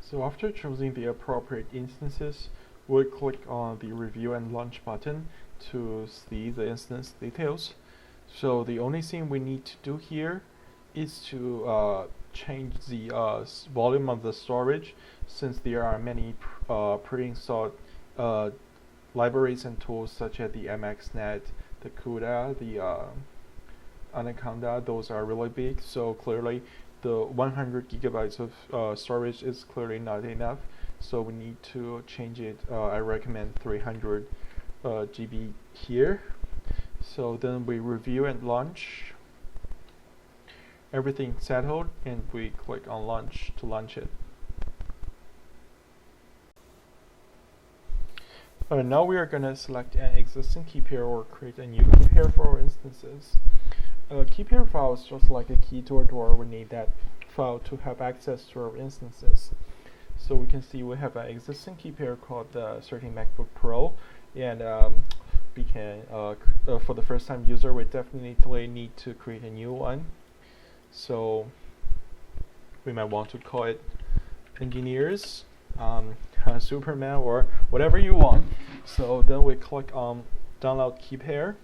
So after choosing the appropriate instances, we'll click on the Review and Launch button to see the instance details. So the only thing we need to do here is to change the volume of the storage, since there are many pre-installed libraries and tools such as the MXNet, the CUDA, the Anaconda. Those are really big, so clearly the 100 gigabytes of storage is clearly not enough, so we need to change it. I recommend 300 GB here. So then we review and launch. Everything settled, and we click on launch to launch it. Now we are going to select an existing key pair or create a new key pair for our instances. A key pair file is just like a key to a door. We need that file to have access to our instances. So we can see we have an existing key pair called the 13 MacBook Pro, and we can, for the first time user, we definitely need to create a new one. So we might want to call it engineers, Superman, or whatever you want. So then we click on download key pair.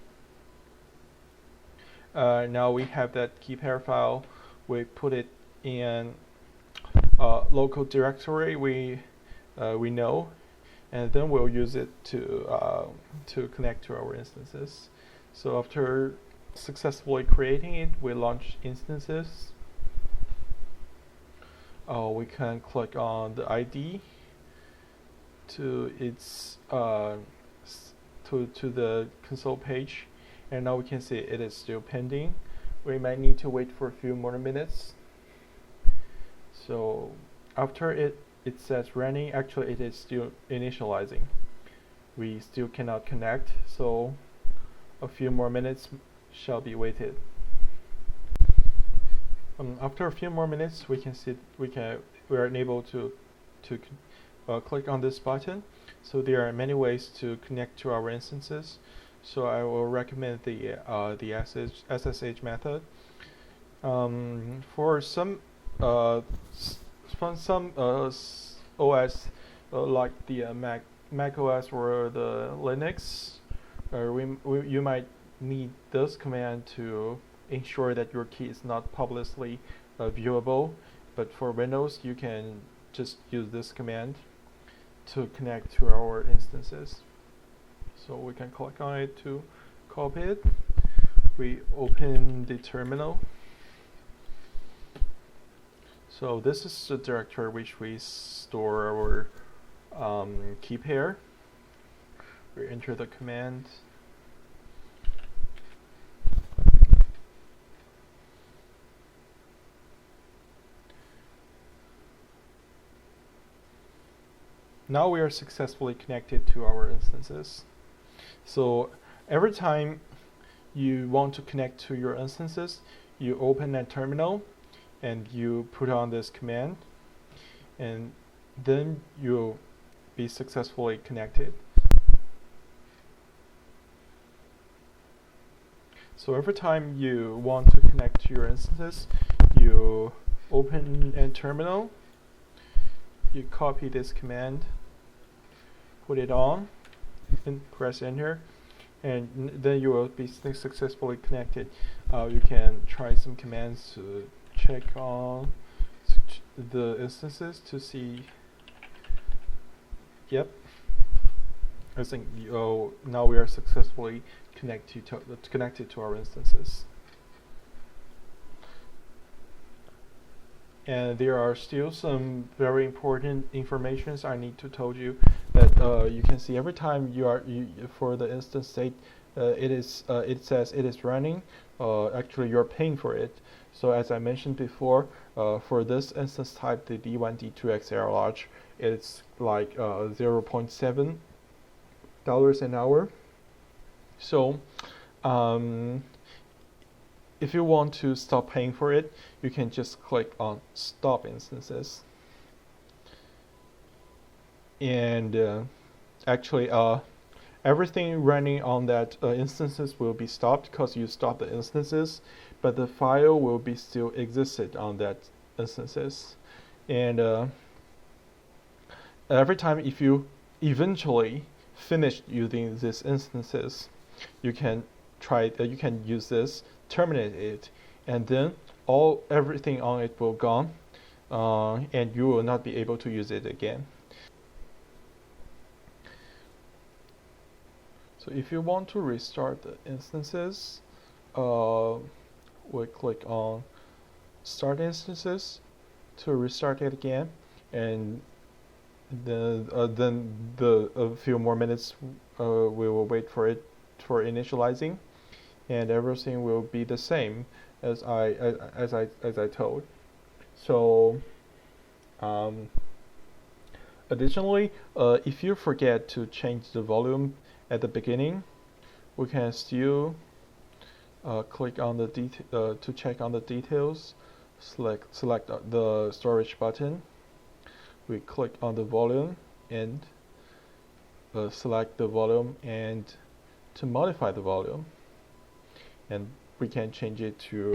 Now we have that key pair file. We put it in local directory we know, and then we'll use it to connect to our instances. So after successfully creating it, we launch instances. We can click on the ID to its to the console page, and now we can see it is still pending. We might need to wait for a few more minutes. So after it says running, actually it is still initializing. We still cannot connect, so a few more minutes shall be waited. After a few more minutes, we can see we are able to click on this button. So there are many ways to connect to our instances. So I will recommend the SSH method. For some OS like the Mac OS or the Linux, you might need this command to ensure that your key is not publicly viewable. But for Windows, you can just use this command to connect to our instances. So we can click on it to copy it. We open the terminal. So this is the directory which we store our key pair. We enter the command. Now we are successfully connected to our instances. So every time you want to connect to your instances, you open a terminal and you put on this command, and then you'll be successfully connected. So every time you want to connect to your instances, you open a terminal, you copy this command, put it on, and press enter, and then you will be successfully connected. You can try some commands to check on the instances to see. Yep, I think now we are successfully connected to our instances. And there are still some very important informations I need to tell you, that you can see every time for the instance state, it says it is running. Actually, you're paying for it. So as I mentioned before, for this instance type, the D1, D2 XL large, it's like $0.7 an hour. So if you want to stop paying for it, you can just click on Stop Instances. And actually, everything running on that instances will be stopped because you stopped the instances, but the file will be still existed on that instances. And every time if you eventually finish using these instances, you can you can use this, terminate it, and then everything on it will gone, and you will not be able to use it again. So if you want to restart the instances, we'll click on Start Instances to restart it again, and then a few more minutes we will wait for it for initializing, and everything will be the same as I told. So additionally, if you forget to change the volume at the beginning, we can still click on the to check on the details. Select the storage button. We click on the volume and select the volume and to modify the volume, and we can change it to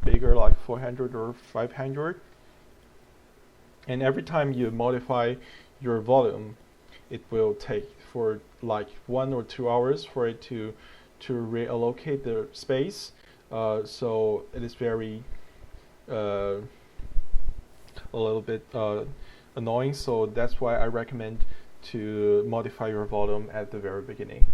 bigger, like 400 or 500. And every time you modify your volume, it will take for like 1 or 2 hours for it to reallocate the space. So it is very a little bit annoying. So that's why I recommend to modify your volume at the very beginning.